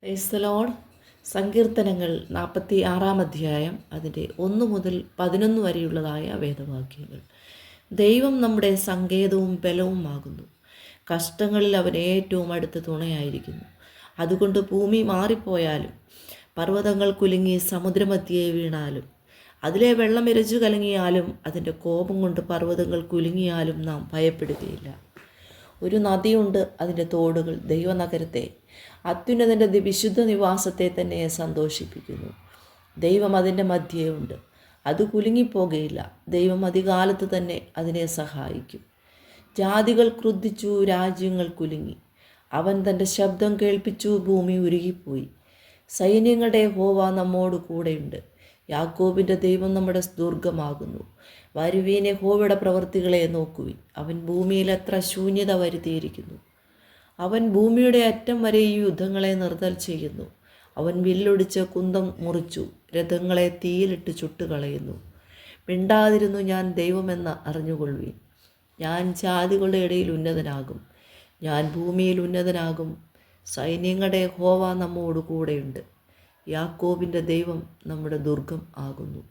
Praise the Lord. സങ്കീർത്തനങ്ങൾ 46 അധ്യായം അതിൻ്റെ 1 മുതൽ 11 വരെയുള്ളതായ വേദവാക്യങ്ങൾ. ദൈവം നമ്മുടെ സങ്കേതവും ബലവുമാകുന്നു. കഷ്ടങ്ങളിൽ അവൻ ഏറ്റവും അടുത്ത തുണയായിരിക്കുന്നു. അതുകൊണ്ട് ഭൂമി മാറിപ്പോയാലും പർവ്വതങ്ങൾ കുലുങ്ങി സമുദ്രമധ്യേ വീണാലും അതിലെ വെള്ളം ഇരച്ചു കലങ്ങിയാലും അതിൻ്റെ കോപം കൊണ്ട് പർവ്വതങ്ങൾ കുലുങ്ങിയാലും നാം ഭയപ്പെടുകയില്ല. ഒരു നദിയുണ്ട്, അതിൻ്റെ തോടുകൾ ദൈവനഗരത്തെ, അത്യുന്നതൻ്റെ വിശുദ്ധ നിവാസത്തെ തന്നെ സന്തോഷിപ്പിക്കുന്നു. ദൈവം അതിൻ്റെ മധ്യയുണ്ട്, അത് കുലുങ്ങിപ്പോകുകയില്ല. ദൈവം അധികാലത്ത് തന്നെ അതിനെ സഹായിക്കും. ജാതികൾ ക്രുദ്ധിച്ചു, രാജ്യങ്ങൾ കുലുങ്ങി. അവൻ തൻ്റെ ശബ്ദം കേൾപ്പിച്ചു, ഭൂമി ഉരുകിപ്പോയി. സൈന്യങ്ങളുടെ യഹോവ നമ്മോട് കൂടെയുണ്ട്. യാക്കോബിൻ്റെ ദൈവം നമ്മുടെ ദുർഗമാകുന്നു. വരുവീൻ, യഹോവയുടെ പ്രവൃത്തികളെ നോക്കുവിൻ. അവൻ ഭൂമിയിൽ എത്ര ശൂന്യത വരുത്തിയിരിക്കുന്നു. അവൻ ഭൂമിയുടെ അറ്റം വരെ ഈ യുദ്ധങ്ങളെ നിർത്തൽ ചെയ്യുന്നു. അവൻ വില്ലൊടിച്ച് കുന്തം മുറിച്ചു, രഥങ്ങളെ തീയിലിട്ട് ചുട്ടുകളയുന്നു. മിണ്ടാതിരുന്നു, ഞാൻ ദൈവമെന്ന് അറിഞ്ഞുകൊള്ളുവിൻ. ഞാൻ ജാതികളുടെ ഇടയിൽ ഉന്നതനാകും, ഞാൻ ഭൂമിയിൽ ഉന്നതനാകും. സൈന്യങ്ങളുടെ യഹോവ നമ്മോട് കൂടെയുണ്ട്. യാക്കോബിൻ്റെ ദൈവം നമ്മുടെ ദുർഗം ആകുന്നു.